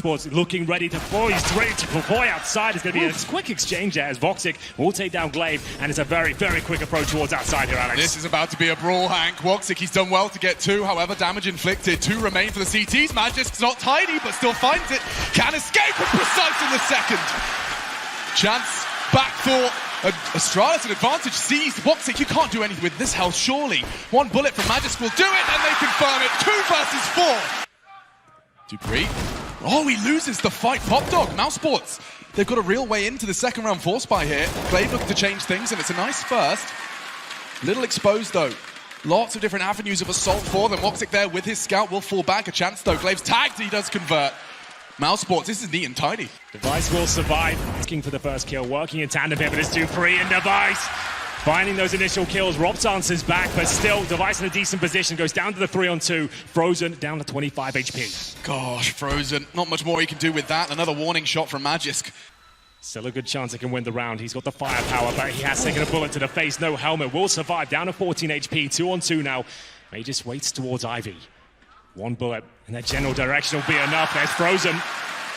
Mousesports looking ready to boy. He's ready to deploy outside. It's going to be a quick exchange there as woxic will take down glaive, and it's a very, very quick approach towards outside here, Alex. This is about to be a brawl, Hank. woxic, he's done well to get two, however, damage inflicted. Two remain for the CTs. Magisk's not tidy, but still finds it. Can escape and precise in the second. Chance, back thought. Astralis an advantage, seized. woxic, you can't do anything with this health, surely. One bullet from magisk will do it, and they confirm it. 2 versus 4. dupreeh. Oh, he loses the fight. Pop Dog, Mousesports. They've got a real way into the second round force buy here. glaive looking to change things, and it's a nice first. Little exposed, though. Lots of different avenues of assault for them. woxic there with his scout will fall back. A chance, though. glaive's tagged, he does convert. Mousesports, this is neat and tidy. Device will survive, asking for the first kill, working in tandem here, but it's dupreeh and Device. Finding those initial kills, ropz answers back, but still, Device in a decent position, goes down to the 3-on-2, Frozen down to 25 HP. Gosh, Frozen, not much more he can do with that. Another warning shot from magisk. Still a good chance he can win the round. He's got the firepower, but he has taken a bullet to the face. No helmet, will survive, down to 14 HP, 2-on-2 now. He just waits towards Ivy. One bullet in that general direction will be enough. There's Frozen.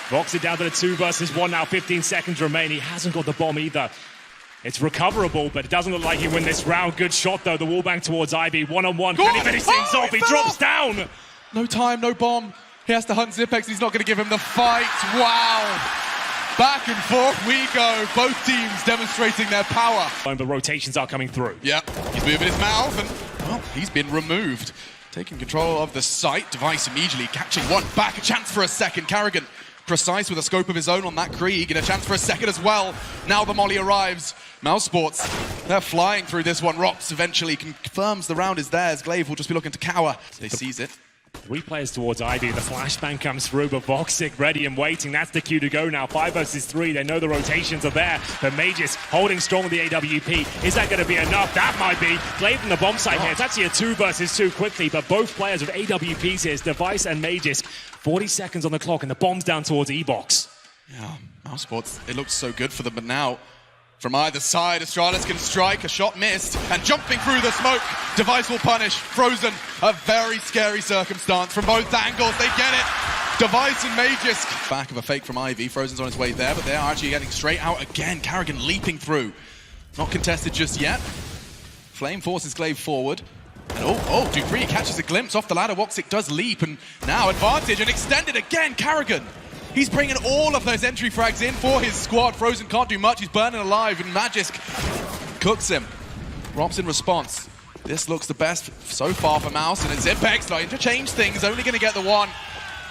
woxic down to the 2 versus 1 now, 15 seconds remain. He hasn't got the bomb either. It's recoverable, but it doesn't look like he win this round. Good shot, though. The wallbang towards Ivy. One-on-one. Can he finish things off? He drops down. No time, no bomb. He has to hunt Zipex. He's not going to give him the fight. Wow. Back and forth we go. Both teams demonstrating their power. The rotations are coming through. Yeah, he's moving his mouth, and well, he's been removed. Taking control of the site. Device immediately catching one back. A chance for a second. karrigan precise with a scope of his own on that Krieg, and a chance for a second as well. Now the molly arrives. Mousesports, they're flying through this one. ropz eventually confirms the round is theirs. glaive will just be looking to cower. They seize it. 3 players towards Ivy. The flashbang comes through, but woxic ready and waiting. That's the cue to go now. 5 versus 3. They know the rotations are there. But magisk holding strong with the AWP. Is that going to be enough? That might be. glaive from the bomb site here. It's actually a 2 versus 2 quickly, but both players with AWPs here. It's Device and magisk. 40 seconds on the clock, and the bomb's down towards E-box. Yeah, Mousesports, it looks so good for them, but now from either side, Astralis can strike, a shot missed, and jumping through the smoke, Device will punish. Frozen, a very scary circumstance from both angles, they get it. Device and magisk. Back of a fake from Ivy, Frozen's on his way there, but they are actually getting straight out again. karrigan leaping through. Not contested just yet. Flame forces glaive forward. And dupreeh catches a glimpse off the ladder. woxic does leap, and now advantage and extended again. karrigan. He's bringing all of those entry frags in for his squad. Frozen can't do much. He's burning alive, and magisk cooks him. ropz in response. This looks the best so far for Mouse, and it's Zipex starting to change things. Only going to get the one.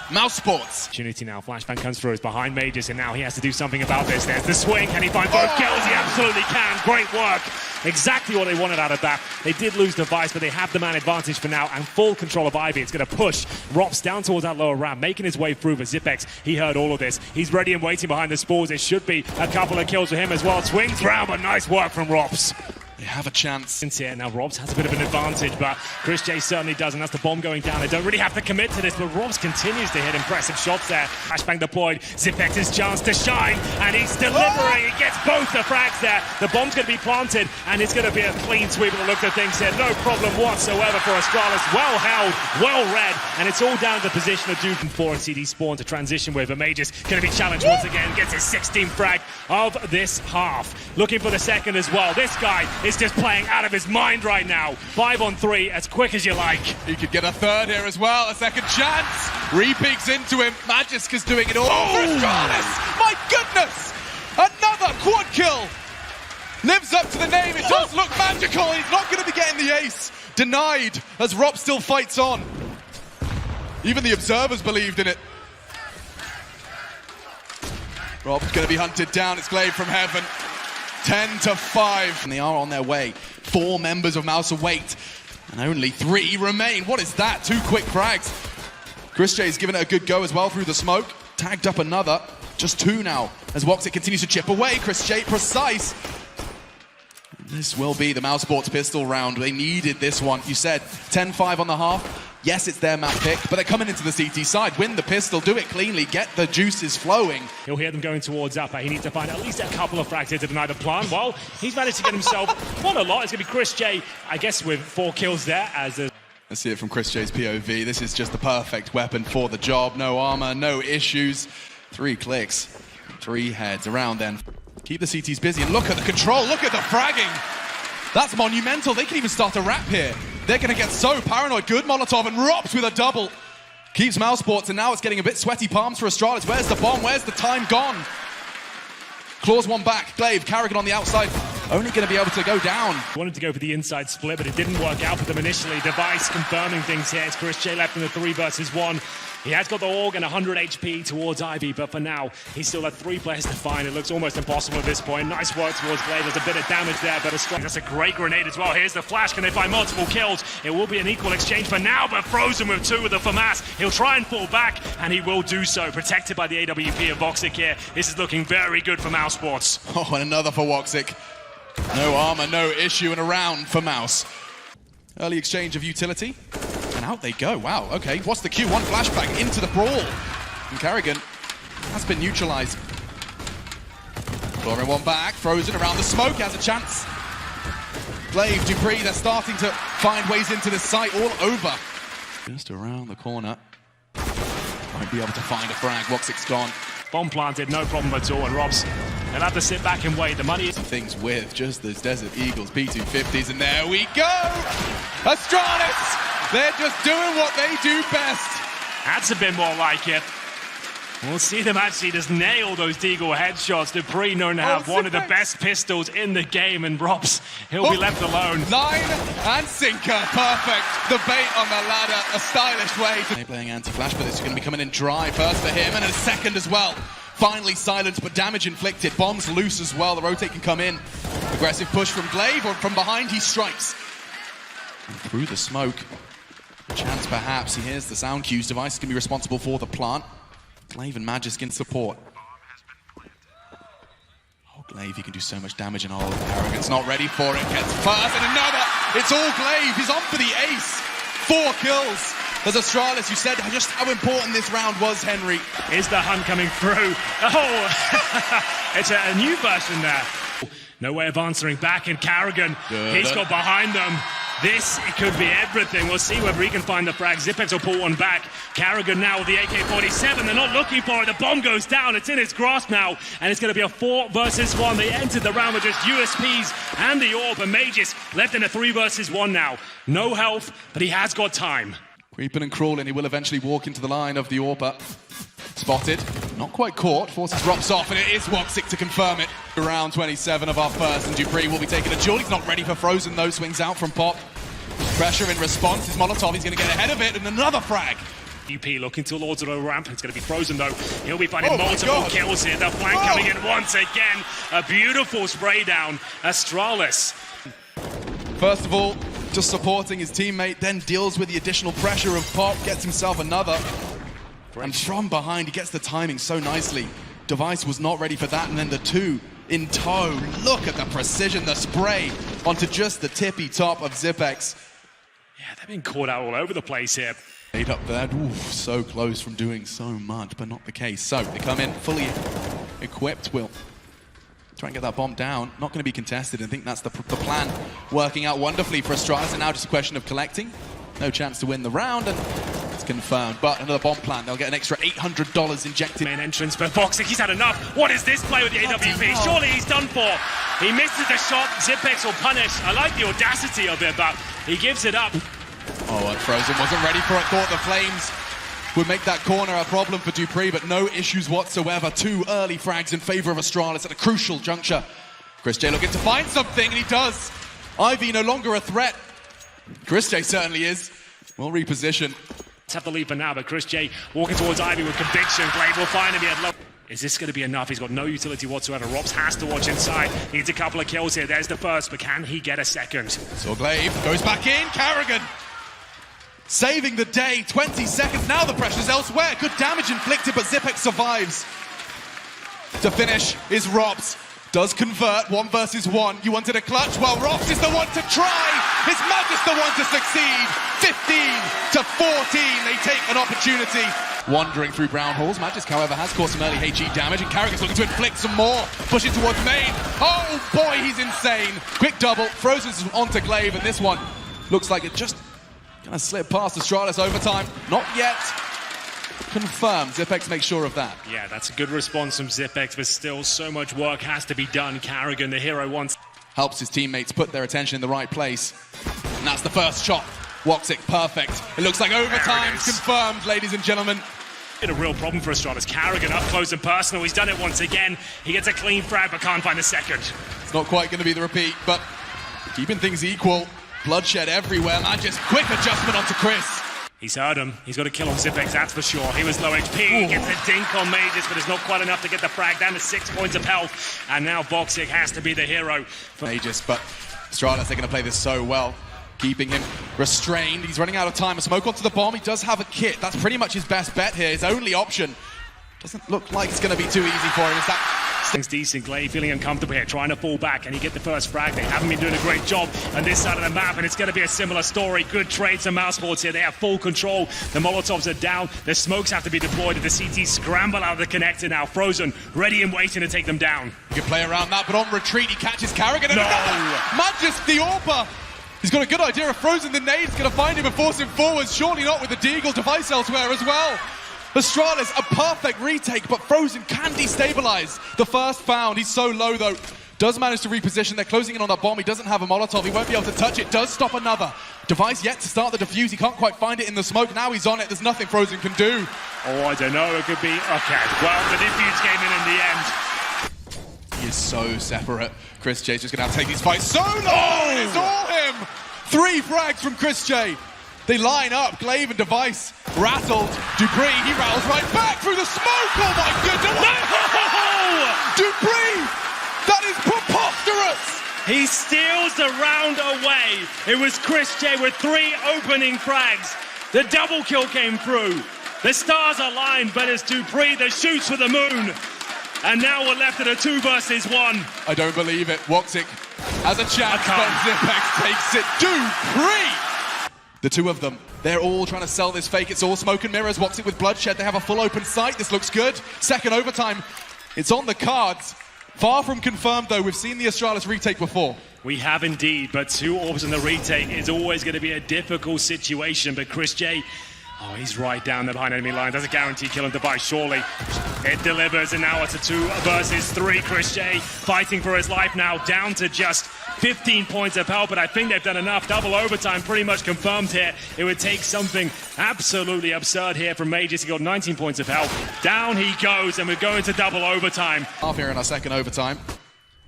Mousesports. Opportunity now. Flashbang comes through. It's behind magisk, and now he has to do something about this. There's the swing. Can he find both kills? He absolutely can. Great work. Exactly what they wanted out of that. They did lose Device, but they have the man advantage for now and full control of Ivy. It's going to push ropz down towards that lower ramp, making his way through. But Zipex, he heard all of this. He's ready and waiting behind the spores. It should be a couple of kills for him as well. Swings round, but nice work from ropz. They have a chance. Here now, ropz has a bit of an advantage, but chrisj certainly does, and that's the bomb going down. They don't really have to commit to this, but ropz continues to hit impressive shots there. Flashbang deployed. Zipex's chance to shine, and he's delivering. He gets both the frags there. The bomb's going to be planted, and it's going to be a clean sweep at the look of things here. No problem whatsoever for Astralis. Well held, well read, and it's all down to the position of Duke and 4 and CD Spawn to transition with. But magisk going to be challenged once again. Gets his 16th frag of this half. Looking for the second as well. This guy is just playing out of his mind right now. 5-on-3, as quick as you like. He could get a third here as well. A second chance. Re-peeks into him. magisk is doing it all. For Astralis! My goodness! Another quad kill. Lives up to the name. It does look magical. He's not going to be getting the ace. Denied as ropz still fights on. Even the observers believed in it. ropz going to be hunted down. It's glaive from heaven. 10-5. And they are on their way. 4 members of Mouse await. And only 3 remain. What is that? 2 quick frags. chrisj's given it a good go as well through the smoke. Tagged up another. Just 2 now. As woxic continues to chip away. chrisj precise. This will be the Mousesports pistol round. They needed this one. You said 10-5 on the half. Yes, it's their map pick, but they're coming into the CT side. Win the pistol, do it cleanly, get the juices flowing. He'll hear them going towards Upper. He needs to find at least a couple of frags here to deny the plan. Well, he's managed to get himself not a lot. It's going to be chrisj, I guess, with 4 kills there as a Let's see it from chrisj's POV. This is just the perfect weapon for the job. No armor, no issues. 3 clicks, 3 heads around then. Keep the CTs busy and look at the control, look at the fragging. That's monumental. They can even start a wrap here. They're going to get so paranoid. Good Molotov and ropz with a double. Keeps Mousesports, and now it's getting a bit sweaty palms for Astralis. Where's the bomb? Where's the time gone? Claws one back. glaive, karrigan on the outside. Only going to be able to go down. Wanted to go for the inside split, but it didn't work out for them initially. Device confirming things here. It's chrisj left in the 3 versus 1. He has got the org and 100 HP towards Ivy, but for now, he's still had 3 players to find. It looks almost impossible at this point. Nice work towards glaive. There's a bit of damage there, but that's a great grenade as well. Here's the flash. Can they find multiple kills? It will be an equal exchange for now, but frozen with 2 with the FAMAS. He'll try and fall back, and he will do so. Protected by the AWP of woxic here. This is looking very good for Mousesports. Oh, and another for woxic. No armor, no issue, and around for Mouse. Early exchange of utility. And out they go. Wow, okay. What's the Q1 flashback into the brawl? And karrigan has been neutralized. Clawing one back. Frozen around the smoke. Has a chance. glaive, dupreeh, they're starting to find ways into this site all over. Just around the corner. Might be able to find a frag. woxic's gone. Bomb planted, no problem at all. And ropz, they'll have to sit back and wait. The money is... Things with just those Desert Eagles P250s. And there we go! Astralis! They're just doing what they do best. That's a bit more like it. We'll see them actually just nail those deagle headshots. dupreeh known to have one of the best pistols in the game, and ropz, he'll be left alone. 9 and sinker, perfect. The bait on the ladder, a stylish way. They're playing anti-flash, but this is going to be coming in dry first for him, and a second as well. Finally silenced, but damage inflicted. Bombs loose as well, the rotate can come in. Aggressive push from glaive, or from behind he strikes. And through the smoke. A chance perhaps, he hears the sound cues. Device is going to be responsible for the plant. glaive and magisk in support. Oh, glaive, he can do so much damage, and karrigan's not ready for it. Gets first and another. It's all glaive. He's on for the ace. 4 kills. There's Astralis. You said just how important this round was, Henry. Is the hunt coming through? Oh, it's a new version there. No way of answering back, and karrigan, he's got behind them. This, it could be everything. We'll see whether he can find the frag. Xyp9x will pull one back. karrigan now with the AK-47. They're not looking for it. The bomb goes down. It's in his grasp now. And it's going to be a 4 versus 1. They entered the round with just USPs and the orb. And magisk left in a 3 versus 1 now. No health, but he has got time. Creeping and crawling. He will eventually walk into the line of the orb. Spotted. Not quite caught. Forces ropz off, and it is woxic to confirm it. Round 27 of our first, and dupreeh will be taking a duel. He's not ready for frozen, though. Swings out from pop. Pressure in response. His molotov, he's going to get ahead of it, and another frag. UP looking towards the ramp. It's going to be frozen, though. He'll be finding multiple kills here. The flank coming in once again. A beautiful spray down. Astralis. First of all, just supporting his teammate, then deals with the additional pressure of pop, gets himself another. And from behind, he gets the timing so nicely. Device was not ready for that, and then the 2 in tow. Look at the precision, the spray onto just the tippy top of Xyp9x. Yeah, they've been caught out all over the place here. Made up there, ooh, so close from doing so much, but not the case. So they come in fully equipped. Will try and get that bomb down. Not going to be contested. I think that's the plan working out wonderfully for Astralis, and now just a question of collecting. No chance to win the round, and it's confirmed. But another bomb plant, they'll get an extra $800 injected. Main entrance, but woxic, he's had enough. What is this play with the AWP? Surely he's done for. He misses the shot. Xyp9x will punish. I like the audacity of it, but he gives it up. Oh, and frozen wasn't ready for it. Thought the flames would make that corner a problem for dupreeh, but no issues whatsoever. 2 early frags in favor of Astralis at a crucial juncture. chrisj looking to find something, and he does. Ivy no longer a threat. chrisj certainly is. We'll reposition. Let's have the lead for now, but chrisj walking towards Ivy with conviction. glaive will find him. He had low. Is this going to be enough? He's got no utility whatsoever. ropz has to watch inside. Needs a couple of kills here. There's the first, but can he get a second? So glaive goes back in. karrigan saving the day. 20 seconds. Now the pressure's elsewhere. Good damage inflicted, but Xyp9x survives. To finish is ropz. Does convert 1 versus 1. You wanted a clutch? Well, ropz is the one to try. Is magisk the one to succeed? 15 to 14. They take an opportunity. Wandering through brown halls. magisk, however, has caused some early HE damage, and karrigan's looking to inflict some more. Pushing towards main. Oh boy, he's insane. Quick double. Frozen's onto glaive, and this one looks like it just Gonna slip past Astralis overtime. Not yet confirmed. Zipex makes sure of that. Yeah, that's a good response from Zipex, but still so much work has to be done. karrigan, the hero, wants... Helps his teammates put their attention in the right place. And that's the first shot. woxic, perfect. It looks like overtime's confirmed, ladies and gentlemen. Been a real problem for Astralis. karrigan up close and personal. He's done it once again. He gets a clean frag, but can't find the second. It's not quite going to be the repeat, but keeping things equal. Bloodshed everywhere. Magisk, quick adjustment onto chrisj. He's heard him. He's got to kill on Zipex, that's for sure. He was low HP. He gets a dink on magisk, but it's not quite enough to get the frag down to 6 points of health. And now woxic has to be the hero. Magisk, but Astralis, they're going to play this so well. Keeping him restrained. He's running out of time. A smoke onto the bomb. He does have a kit. That's pretty much his best bet here. His only option. Doesn't look like it's going to be too easy for him. Is that... Things decent. Glaive feeling uncomfortable here, trying to fall back, and he get the first frag. They haven't been doing a great job on this side of the map, and it's going to be a similar story. Good trades from Mousesports here. They have full control. The Molotovs are down. The smokes have to be deployed, and the CT scramble out of the connector now. Frozen, ready and waiting to take them down. You can play around that, but on retreat, he catches karrigan. No! Magisk, the AWPer. He's got a good idea of Frozen. The nade's going to find him and force him forward. Surely not with the deagle device elsewhere as well. Astralis, a perfect retake, but Frozen can destabilize. The first found, he's so low though. Does manage to reposition, they're closing in on that bomb. He doesn't have a Molotov, he won't be able to touch it. Does stop another. Device yet to start the defuse, he can't quite find it in the smoke. Now he's on it, there's nothing Frozen can do. Oh, I don't know, it could be... Okay, well, the defuse came in the end. He is so separate. chrisj just going to have to take these fights so long, and it's all him! 3 frags from chrisj. They line up, Glaive and Device rattled. dupreeh, he rattles right back through the smoke. Oh my goodness! No! dupreeh! That is preposterous! He steals the round away. It was chrisj with 3 opening frags. The double kill came through. The stars aligned, but it's dupreeh that shoots for the moon. And now we're left at a 2 versus 1. I don't believe it. woxic has a chance, but Zipex takes it. dupreeh! The two of them, they're all trying to sell this fake. It's all smoke and mirrors. woxic with bloodshed. They have a full open sight. This looks good. Second overtime. It's on the cards. Far from confirmed, though. We've seen the Astralis retake before. We have indeed, but 2 orbs in the retake is always going to be a difficult situation. But chrisj, oh, he's right down there behind enemy line. That's a guaranteed kill on Device, surely. It delivers, and now it's a 2 versus 3. chrisj fighting for his life now, down to just 15 points of health, but I think they've done enough. Double overtime pretty much confirmed here. It would take something absolutely absurd here from magisk. He got 19 points of health. Down he goes, and we're going to double overtime. Half here in our second overtime.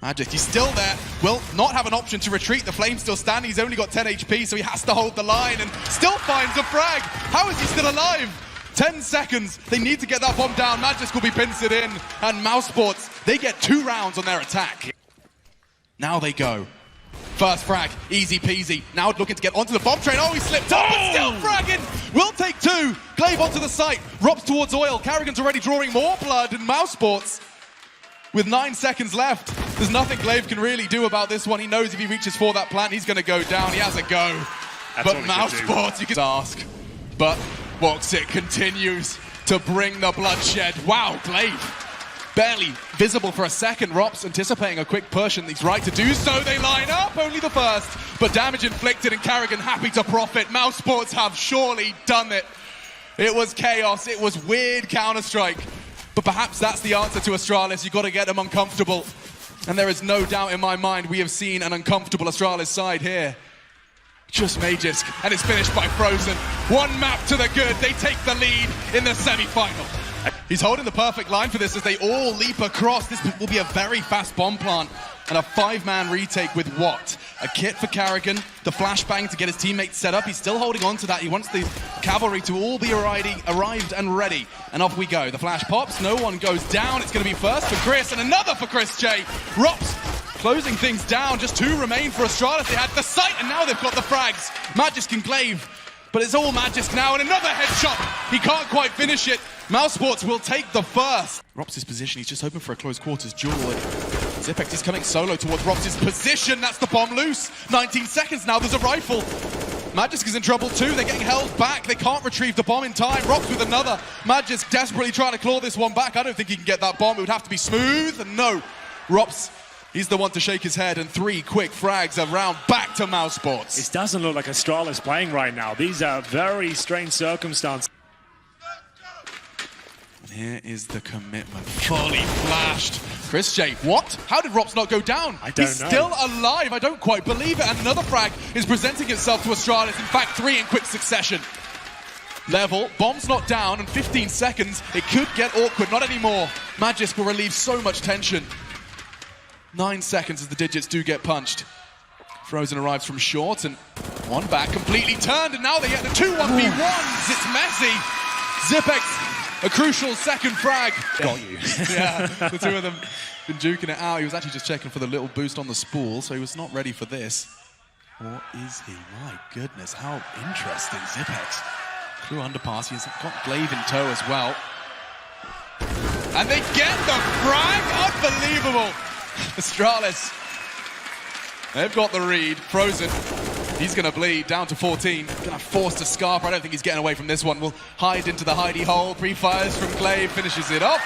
Magisk, he's still there. Will not have an option to retreat. The flame's still standing. He's only got 10 HP, so he has to hold the line and still finds a frag. How is he still alive? 10 seconds. They need to get that bomb down. Magisk will be pincered in. And Mousesports, they get 2 rounds on their attack. Now they go. First frag, easy peasy. Now looking to get onto the bomb train. Oh, he slipped up, but still fragging. Will take 2. Glaive onto the site. ropz towards oil. karrigan's already drawing more blood. And Mousesports, with 9 seconds left, there's nothing Glaive can really do about this one. He knows if he reaches for that plant, he's going to go down. He has a go. But Mousesports, you can ask. But woxic continues to bring the bloodshed. Wow, Glaive. Barely visible for a second. ropz anticipating a quick push, and he's right to do so. They line up, only the first, but damage inflicted, and karrigan happy to profit. Mousesports have surely done it. It was chaos, it was weird Counter-Strike, but perhaps that's the answer to Astralis. You've got to get them uncomfortable, and there is no doubt in my mind we have seen an uncomfortable Astralis side here. Just magisk, and it's finished by Frozen. 1 map to the good, they take the lead in the semi-final. He's holding the perfect line for this as they all leap across. This will be a very fast bomb plant and a 5-man retake with what? A kit for karrigan, the flashbang to get his teammates set up. He's still holding on to that. He wants the cavalry to all be arrived and ready. And off we go. The flash pops, no one goes down. It's going to be first for chrisj and another for chrisj. ropz closing things down. Just 2 remain for Astralis. They had the sight and now they've got the frags. Magisk and Glaive. But it's all magisk now, and another headshot. He can't quite finish it. Mousesports will take the first. ropz's position, he's just hoping for a close quarters duel. Zipex is coming solo towards ropz's position. That's the bomb loose. 19 seconds now, there's a rifle. Magisk is in trouble too. They're getting held back. They can't retrieve the bomb in time. ropz with another. Magisk desperately trying to claw this one back. I don't think he can get that bomb. It would have to be smooth. And no, ropz He's the one to shake his head, and 3 quick frags around back to Mousesports. It doesn't look like Astralis playing right now. These are very strange circumstances. Here is the commitment. Fully flashed. chrisj, what? How did ropz not go down? I don't know. He's still alive. I don't quite believe it. And another frag is presenting itself to Astralis. In fact, 3 in quick succession. Level, bomb's not down, and 15 seconds. It could get awkward. Not anymore. Magisk will relieve so much tension. 9 seconds as the digits do get punched. Frozen arrives from short, and one back completely turned, and now they get the 2 1v1s. It's messy. Zipex, a crucial second frag. Got you. Yeah, the 2 of them been juking it out. He was actually just checking for the little boost on the spool, so he was not ready for this. Or is he? My goodness, how interesting. Zipex through underpass. He's got glaive in tow as well. And they get the frag. Unbelievable. Astralis, they've got the read. Frozen, he's going to bleed down to 14. Going to force to Scarpa. I don't think he's getting away from this one. Will hide into the hidey hole. Pre-fires from glaive, finishes it off.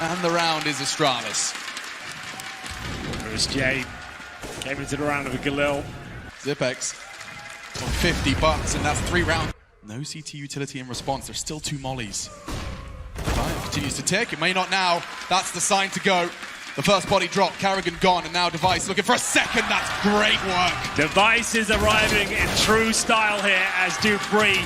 And the round is Astralis. chrisj came into the round of a Galil. Zipex on $50, and that's 3 rounds. No CT utility in response. There's still 2 mollies. Time continues to tick. It may not now. That's the sign to go. The first body drop, karrigan gone, and now Device looking for a second. That's great work. Device is arriving in true style here as dupreeh.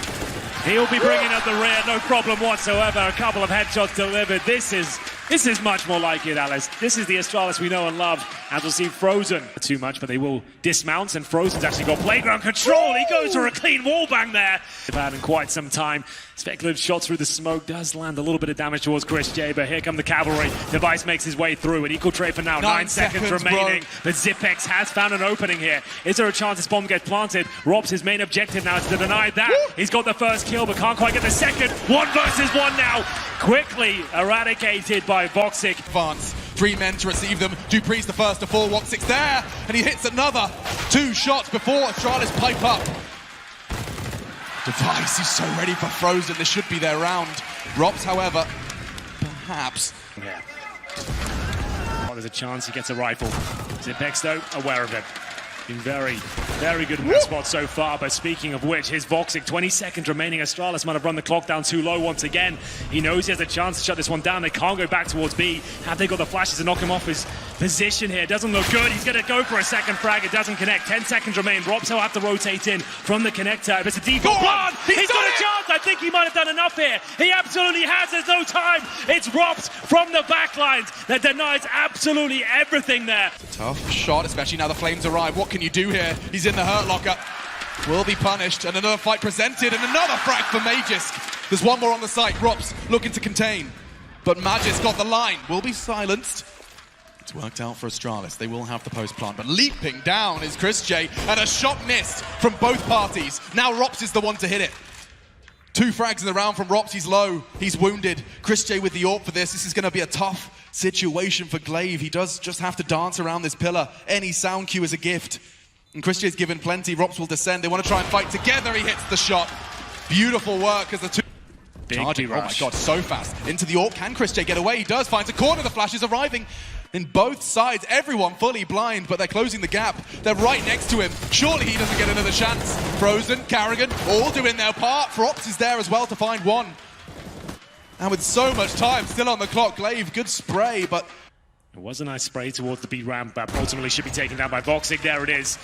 He'll be bringing up the rear, no problem whatsoever. A couple of headshots delivered. This is much more like it, Alice. This is the Astralis we know and love. As we'll see Frozen. Too much, but they will dismount, and Frozen's actually got playground control. He goes for a clean wall bang there. They've had in quite some time. Speculative shot through the smoke does land a little bit of damage towards chrisj, but here come the cavalry. Device makes his way through. An equal trade for now. 9 seconds remaining. Bro. But Zipex has found an opening here. Is there a chance this bomb gets planted? ropz, his main objective now is to deny that. Woo! He's got the first kill, but can't quite get the second. 1 versus 1 now. Quickly eradicated by woxic. Advance. 3 men to receive them. dupreeh's the first to fall. woxic's there, and he hits another. 2 shots before Astralis pipe up. Device is so ready for Frozen. This should be their round. ropz, however, perhaps. Yeah. Oh, there's a chance he gets a rifle. Zipex, though, aware of it. Been very, very good in that spot so far, but speaking of which, his woxic, 20 seconds remaining. Astralis might have run the clock down too low once again. He knows he has a chance to shut this one down. They can't go back towards B. Have they got the flashes to knock him off his position here? Doesn't look good. He's going to go for a second frag. It doesn't connect. 10 seconds remain. ropz will have to rotate in from the connector. If it's a default plan, he's got a chance. I think he might have done enough here. He absolutely has. There's no time. It's ropz from the backlines that denies absolutely everything there. It's a tough shot, especially now the flames arrive. What can you do here? He's in the hurt locker. Will be punished, and another fight presented, and another frag for magisk. There's one more on the site. ropz looking to contain, but magisk got the line. Will be silenced. It's worked out for Astralis. They will have the post plant, but leaping down is chrisj, and a shot missed from both parties. Now ropz is the one to hit it. 2 frags in the round from ropz. He's low. He's wounded. chrisj with the AWP for this. This is going to be a tough situation for glaive. He does just have to dance around this pillar. Any sound cue is a gift. And chrisj is given plenty. ropz will descend. They want to try and fight together. He hits the shot. Beautiful work as the 2... Charging. Oh my god, so fast. Into the AWP. Can chrisj get away? He does. Finds a corner. The flash is arriving. In both sides, everyone fully blind, but they're closing the gap. They're right next to him. Surely he doesn't get another chance. Frozen, karrigan, all doing their part. ropz is there as well to find one. And with so much time still on the clock, glaive, good spray, but... It was a nice spray towards the B ramp, but ultimately should be taken down by woxic. There it is.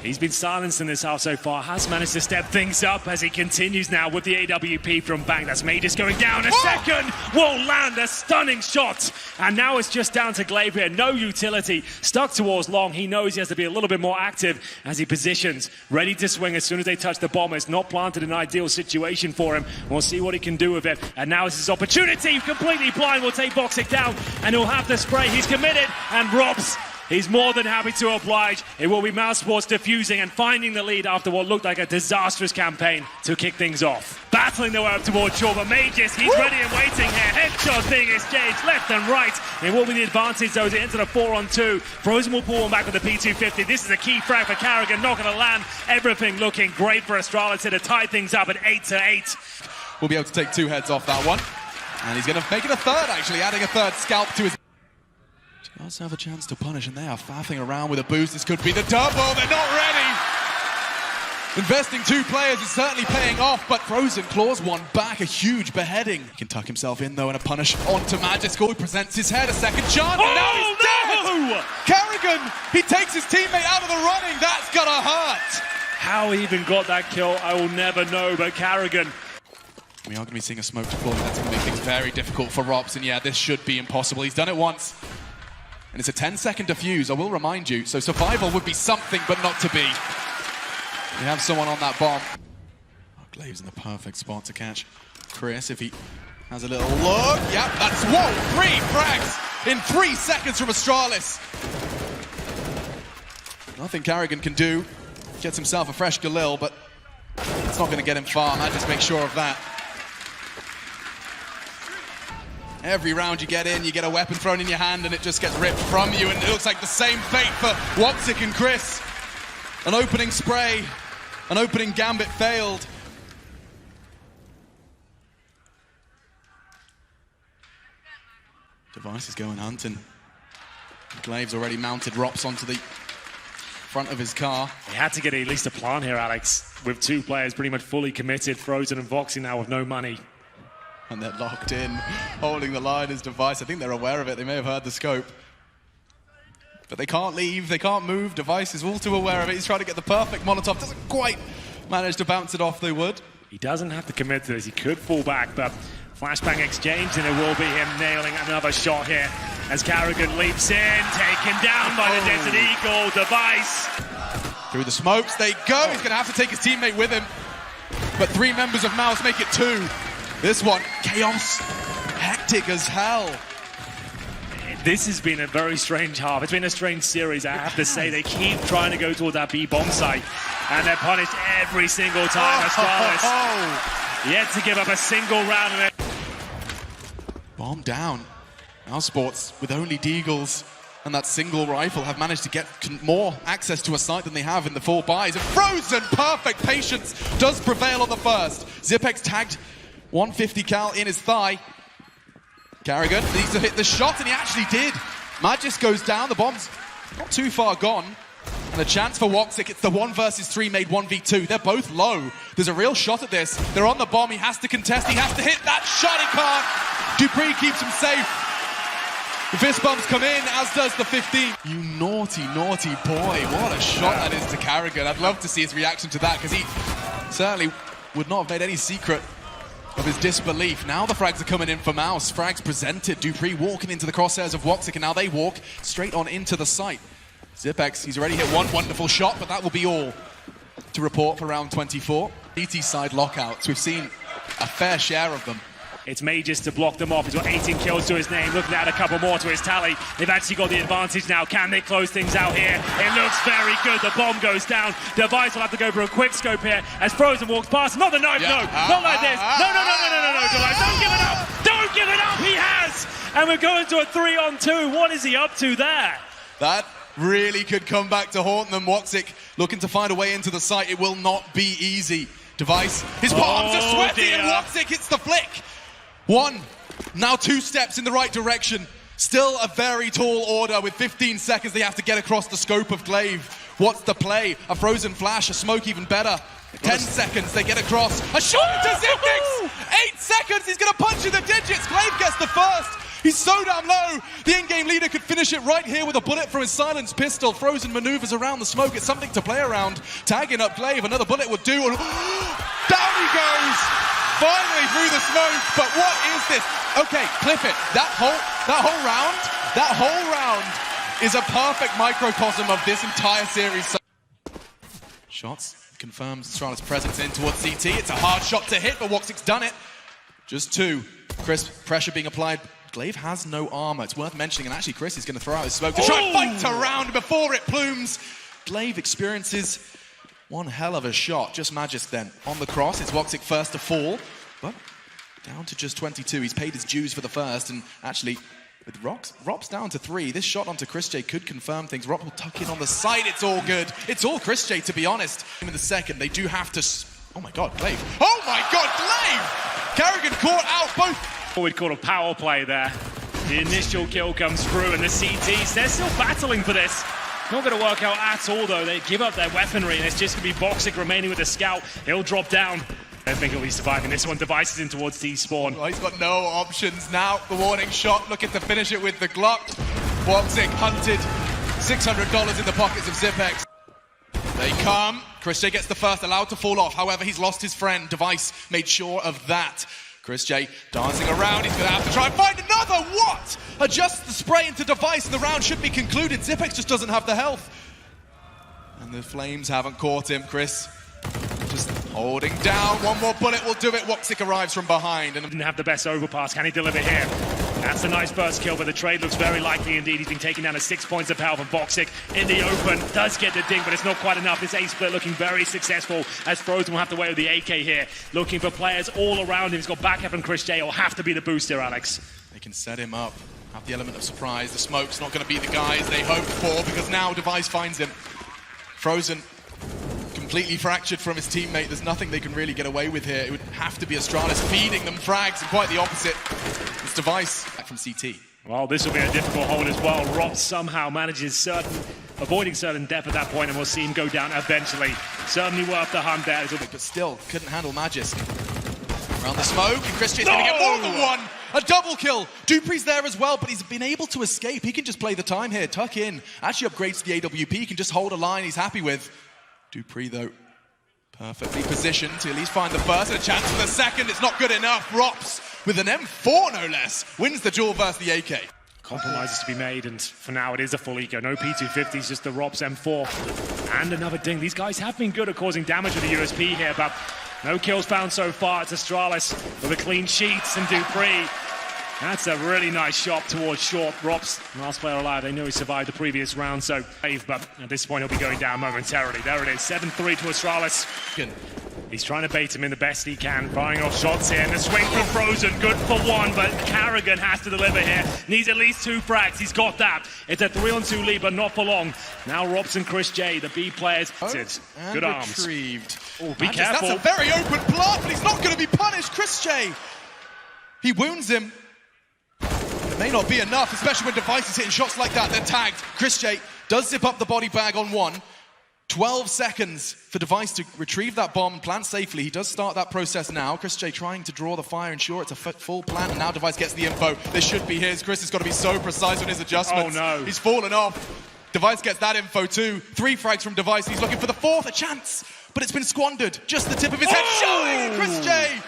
He's been silenced in this half so far, has managed to step things up as he continues now with the AWP from Bang. That's magisk going down. A second will land a stunning shot. And now it's just down to glaive here. No utility. Stuck towards long. He knows he has to be a little bit more active as he positions. Ready to swing as soon as they touch the bomb. It's not planted in an ideal situation for him. We'll see what he can do with it. And now it's his opportunity. Completely blind. Will take woxic down. And he'll have the spray. He's committed. And ropz, he's more than happy to oblige. It will be Mousesports defusing and finding the lead after what looked like a disastrous campaign to kick things off. Battling their way up towards shore, but magisk, he's ready and waiting here. Headshot being exchanged left and right. It will be the advantage though to enter the 4-on-2. Frozen will pull him back with the P250. This is a key frag for karrigan, not going to land. Everything looking great for Astralis here to tie things up at 8-8. We'll be able to take 2 heads off that one. And he's going to make it a third, actually, adding a third scalp to his... Does have a chance to punish, and they are faffing around with a boost. This could be the double. They're not ready. Investing 2 players is certainly paying off, but Frozen claws one back, a huge beheading. He can tuck himself in though and a punish onto magisk. He presents his head, a second chance, and now he's dead! Karrigan, he takes his teammate out of the running. That's gonna hurt. How he even got that kill, I will never know, but Karrigan. We are going to be seeing a smoke deploy. That's going to make things very difficult for ropz, and yeah, this should be impossible. He's done it once, and it's a 10-second defuse, I will remind you, so survival would be something, but not to be. We have someone on that bomb. Oh, glaive's in the perfect spot to catch chrisj if he has a little look. Yep, that's, whoa, 3 frags in 3 seconds from Astralis. Nothing Karrigan can do. Gets himself a fresh Galil, but it's not going to get him far. I just make sure of that. Every round you get in, you get a weapon thrown in your hand and it just gets ripped from you, and it looks like the same fate for woxic and chrisj. An opening spray, an opening gambit failed. Device is going hunting. glaive's already mounted ropz onto the front of his car. He had to get at least a plan here, Alex, with 2 players pretty much fully committed, Frozen and voxic now with no money. And they're locked in, holding the line as device. I think they're aware of it. They may have heard the scope. But they can't leave, they can't move. Device is all too aware of it. He's trying to get the perfect Molotov. Doesn't quite manage to bounce it off the wood. He doesn't have to commit to this. He could fall back, but flashbang exchange, and it will be him nailing another shot here as Karrigan leaps in, taken down by the Desert Eagle. Device. Through the smokes they go. He's going to have to take his teammate with him. But 3 members of Mouz make it 2. This one, chaos, hectic as hell. This has been a very strange half. It's been a strange series, I have to say. They keep trying to go towards that B bomb site, and they're punished every single time. Astralis yet to give up a single round of it. Bomb down. Mousesports, with only deagles and that single rifle, have managed to get more access to a site than they have in the 4 buys. And Frozen, perfect patience, does prevail on the first. Zipex tagged 150 cal in his thigh. Karrigan needs to hit the shot, and he actually did. Magisk goes down, the bomb's not too far gone. And a chance for woxic. It's the 1 versus 3 made 1v2. They're both low. There's a real shot at this. They're on the bomb, he has to contest, he has to hit that shot, he can't. Dupreeh keeps him safe. The fist bumps come in, as does the 15. You naughty, naughty boy. What a shot that is to Karrigan. I'd love to see his reaction to that, because he certainly would not have made any secret of his disbelief. Now the frags are coming in for Mouz. Frags presented. Dupreeh walking into the crosshairs of woxic, and now they walk straight on into the site. Zipex, he's already hit 1 wonderful shot, but that will be all to report for round 24. ET side lockouts, we've seen a fair share of them. It's magisk to block them off. He's got 18 kills to his name. Looking at a couple more to his tally. They've actually got the advantage now. Can they close things out here? It looks very good. The bomb goes down. Device will have to go for a quick scope here as Frozen walks past. Not the knife, no. Not like this. No. Device, don't give it up. Don't give it up. He has. And we're going to a 3-on-2. What is he up to there? That really could come back to haunt them. Woxic looking to find a way into the site. It will not be easy. Device, his palms are sweaty, and woxic hits the flick. 1, now 2 steps in the right direction. Still a very tall order. With 15 seconds, they have to get across the scope of glaive. What's the play? A frozen flash, a smoke even better. 10 seconds, they get across. A shot to Zipnix! 8 seconds, he's gonna punch in the digits. Glaive gets the first. He's so damn low. The in-game leader could finish it right here with a bullet from his silenced pistol. Frozen maneuvers around the smoke. It's something to play around. Tagging up Glaive, another bullet would do. And down he goes. Finally through the smoke, but what is this? Okay, clip it. That whole round is a perfect microcosm of this entire series. Shots confirms Astralis' presence in towards CT. It's a hard shot to hit, but woxic's done it. Just 2. Crisp pressure being applied. Glaive has no armor. It's worth mentioning, and actually Chris is going to throw out his smoke to try and fight around before it plumes. Glaive experiences one hell of a shot. Just magisk then. On the cross, it's woxic first to fall, but down to just 22. He's paid his dues for the first, and actually, with ropz down to 3, this shot onto chrisj could confirm things. Ropz will tuck in on the side. It's all good. It's all chrisj, to be honest. In the second, they do have to... Oh my god, Glaive. Oh my god, Glaive! Karrigan caught out both. We'd call a power play there. The initial kill comes through, and the CTs, they're still battling for this. Not going to work out at all, though. They give up their weaponry, and it's just going to be woxic remaining with the scout. He'll drop down. I don't think he'll be surviving this one. Devices in towards T-spawn. Well, he's got no options now. The warning shot, looking to finish it with the Glock. woxic hunted. $600 in the pockets of Zipex. They come. chrisj gets the first, allowed to fall off. However, he's lost his friend. Device made sure of that. chrisj dancing around. He's going to have to try and find another. What? Adjust the spray into Device, and the round should be concluded. Zipex just doesn't have the health. And the flames haven't caught him. Chris just holding down. One more bullet will do it. woxic arrives from behind. And didn't have the best overpass. Can he deliver here? That's a nice burst kill, but the trade looks very likely indeed. He's been taken down to 6 points of health, and woxic in the open does get the ding, but it's not quite enough. This A split looking very successful, as Frozen will have to wait with the AK here, looking for players all around him. He's got backup, and chrisj will have to be the booster, Alex. They can set him up, have the element of surprise. The smoke's not going to be the guys they hoped for, because now Device finds him. Frozen completely fractured from his teammate. There's nothing they can really get away with here. It would have to be Astralis feeding them frags, and quite the opposite. It's Device from CT. Well, this will be a difficult hold as well. ropz somehow manages avoiding certain depth at that point, and we'll see him go down eventually. Certainly worth the hunt there. But still, couldn't handle magisk. Around the smoke, and chrisj is going to get more than one. A double kill. dupreeh's there as well, but he's been able to escape. He can just play the time here, tuck in. Actually upgrades to the AWP. He can just hold a line he's happy with. dupreeh, though, perfectly positioned to at least find the first, and a chance for the second. It's not good enough. ropz, with an M4 no less, wins the duel versus the AK. Compromises to be made, and for now it is a full eco. No P250s, just the ropz M4. And another ding. These guys have been good at causing damage with the USP here, but no kills found so far. It's Astralis with a clean sheets, and dupreeh. That's a really nice shot towards short. ropz, last player alive. They knew he survived the previous round, so but at this point he'll be going down momentarily. There it is, 7-3 to Astralis. He's trying to bait him in the best he can, firing off shots here, and the swing from Frozen, good for one, but karrigan has to deliver here. Needs at least 2 frags, he's got that. It's a 3-on-2 lead, but not for long. Now ropz and chrisj, the B players, good arms. Retrieved. Oh, be careful. That's a very open plant, but he's not going to be punished. chrisj, he wounds him. It may not be enough, especially when Device is hitting shots like that. They're tagged. chrisj does zip up the body bag on one. 12 seconds for Device to retrieve that bomb and plant safely. He does start that process now. chrisj trying to draw the fire, ensure it's a full plant, and now Device gets the info. This should be his. Chris has got to be so precise on his adjustments. Oh no. He's fallen off. Device gets that info too. 3 frags from Device. He's looking for the 4th, a chance, but it's been squandered. Just the tip of his head showing chrisj.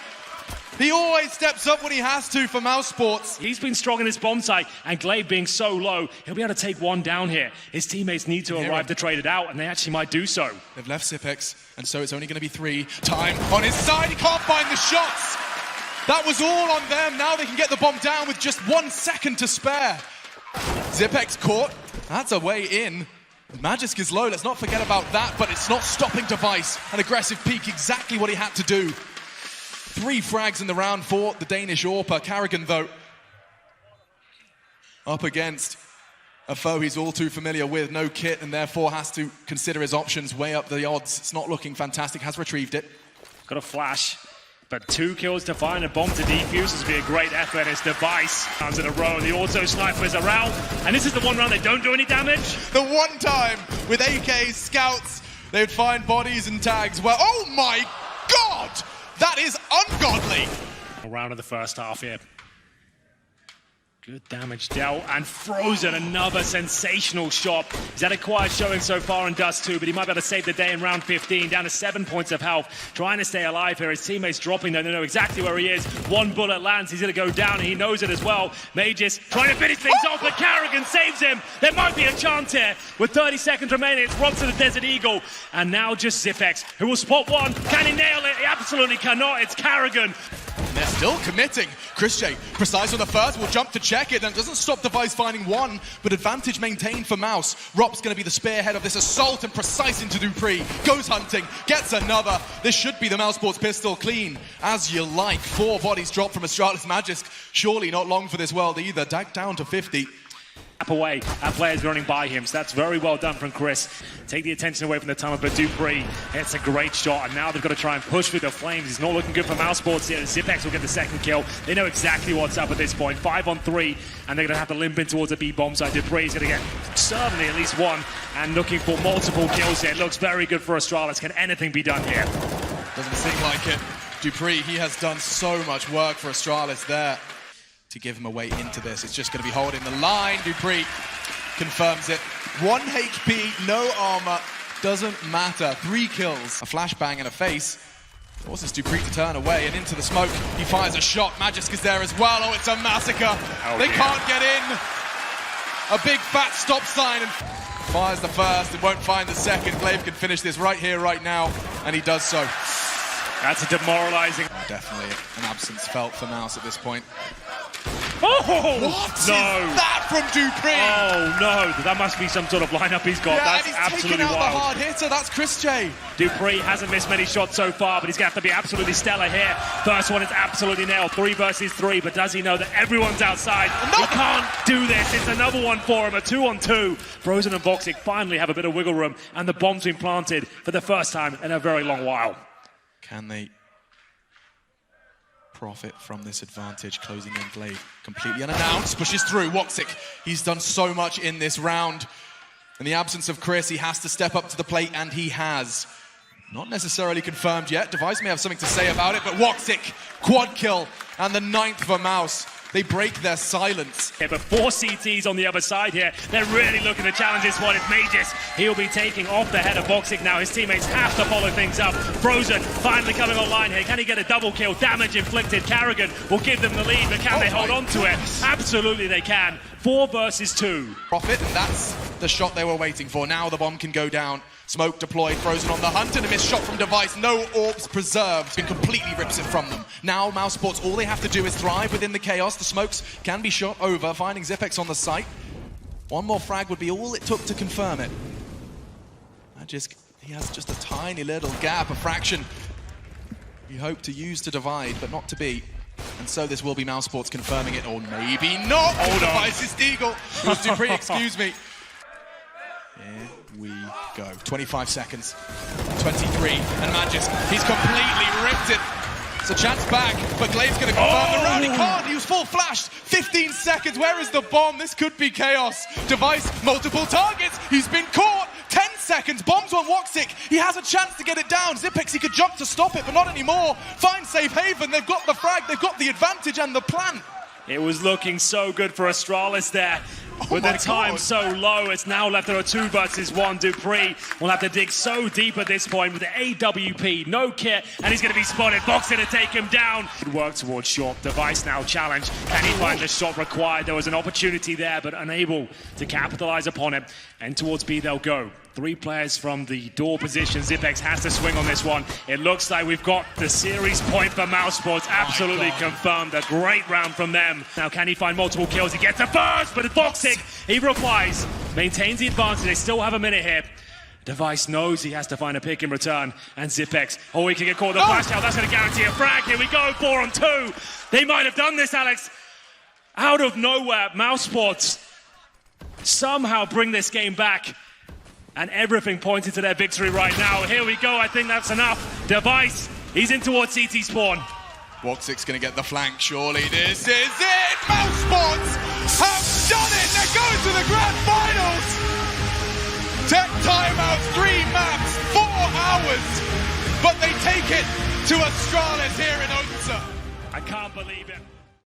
He always steps up when he has to for Mousesports. He's been strong in this bomb site, and glaive being so low, he'll be able to take one down here. His teammates need to arrive to trade it out, and they actually might do so. They've left Zipex, and so it's only going to be 3. Time on his side, he can't find the shots. That was all on them. Now they can get the bomb down with just 1 second to spare. Zipex caught. That's a way in. Magisk is low, let's not forget about that, but it's not stopping Device. An aggressive peek, exactly what he had to do. 3 frags in the round for the Danish AWPer. karrigan, though, up against a foe he's all too familiar with. No kit, and therefore has to consider his options, weigh up the odds. It's not looking fantastic, has retrieved it. Got a flash, but 2 kills to find a bomb to defuse. This will be a great effort. It's Device rounds in a row, and the auto sniper is around. And this is the one round they don't do any damage. The one time with AKs, scouts, they would find bodies and tags. Well, oh my God! That is ungodly! A round of the first half here. Good damage dealt, and Frozen, another sensational shot. He's had a quiet showing so far in Dust 2, but he might be able to save the day in round 15, down to 7 points of health, trying to stay alive here. His teammates dropping, though. They know exactly where he is. 1 bullet lands, he's going to go down, and he knows it as well. magisk trying to finish things off, but karrigan saves him. There might be a chance here. With 30 seconds remaining, it's ropz to the Desert Eagle, and now just Zipex, who will spot one. Can he nail it? He absolutely cannot. It's karrigan. They're still committing. chrisj, precise on the first, will jump to check it, and doesn't stop Device finding one, but advantage maintained for mouz. ropz going to be the spearhead of this assault, and precise into dupreeh. Goes hunting, gets another. This should be the Mousesports pistol, clean as you like. 4 bodies dropped from Astralis magisk. Surely not long for this world either. Down to 50. away at players running by him, so that's very well done from chrisj. Take the attention away from the tunnel, but dupreeh, it's a great shot, and now they've got to try and push through the flames. It's not looking good for Mousesports here. Zipex will get the second kill. They know exactly what's up at this point. 5 on 3, and they're going to have to limp in towards the B bomb side. dupreeh's going to get certainly at least one, and looking for multiple kills here. It looks very good for Astralis. Can anything be done here? Doesn't seem like it. dupreeh, he has done so much work for Astralis there to give him a way into this. It's just going to be holding the line. dupreeh confirms it. 1 HP, no armor, doesn't matter. 3 kills, a flashbang and a face. Forces dupreeh to turn away and into the smoke. He fires a shot. Magisk is there as well. Oh, it's a massacre. They can't get in. A big fat stop sign and fires the first and won't find the second. glaive can finish this right here, right now, and he does so. That's a demoralizing. Definitely an absence felt for Mouse at this point. Oh! What is No! that from dupreeh? Oh no, that must be some sort of lineup he's got. Yeah, That's and he's absolutely taken out wild. the hard hitter. That's chrisj. dupreeh hasn't missed many shots so far, but he's going to have to be absolutely stellar here. First one is absolutely nailed. 3 versus 3, but does he know that everyone's outside? He can't do this. It's another one for him, a 2 on 2. Frozen and woxic finally have a bit of wiggle room, and the bomb's been planted for the first time in a very long while. Can they profit from this advantage? Closing in glaive completely unannounced, pushes through. woxic, he's done so much in this round. In the absence of chrisj, he has to step up to the plate, and he has. Not necessarily confirmed yet. Device may have something to say about it, but woxic, quad kill, and the 9th for Mouse. They break their silence. Yeah, but 4 CTs on the other side here. They're really looking to challenge this one. It's magisk. He'll be taking off the head of woxic now. His teammates have to follow things up. Frozen finally coming online here. Can he get a double kill? Damage inflicted. karrigan will give them the lead, but can they hold on to it? Absolutely they can. 4 versus 2. Profit, and that's the shot they were waiting for. Now the bomb can go down. Smoke deployed, Frozen on the hunt, and a missed shot from Device. No orbs preserved. It completely rips it from them. Now Mousesports, all they have to do is thrive within the chaos. The smokes can be shot over, finding Zipex on the site. One more frag would be all it took to confirm it. Magisk, he has just a tiny little gap, a fraction. You hope to use to divide, but not to beat. And so this will be Mousesports confirming it, or maybe not. Hold on. Device is Deagle. It was dupreeh, excuse me. Here we go. 25 seconds. 23. And magisk, he's completely ripped it. It's a chance back, but glaive's going to confirm the round. He can't. He was full flashed. 15 seconds. Where is the bomb? This could be chaos. Device, multiple targets. He's been caught. 10 seconds. Bombs on woxic. He has a chance to get it down. Zipex, he could jump to stop it, but not anymore. Find safe haven. They've got the frag. They've got the advantage and the plan. It was looking so good for Astralis there. With the time so low, it's now left at a 2 versus 1. dupreeh will have to dig so deep at this point with the AWP, no kit, and he's going to be spotted. woxic to take him down. Good work towards short. Device now challenged. Can he find the shot required? There was an opportunity there, but unable to capitalize upon it. And towards B they'll go. 3 players from the door position. Zipex has to swing on this one. It looks like we've got the series point for Mousesports. Absolutely confirmed. A great round from them. Now can he find multiple kills? He gets the first, but it's woxic. He replies, maintains the advantage. They still have a minute here. Device knows he has to find a pick in return. And Zipex, oh, he can get caught in the flash out. That's going to guarantee a frag. Here we go, 4 on 2. They might have done this, Alex. Out of nowhere, Mousesports somehow bring this game back. And everything pointed to their victory right now. Here we go, I think that's enough. Device, he's in towards CT spawn. woxic's going to get the flank, surely. This is it! Mousesports have done it! They're going to the grand finals! Tech timeouts, 3 maps, 4 hours! But they take it to Astralis here in Odense. I can't believe it.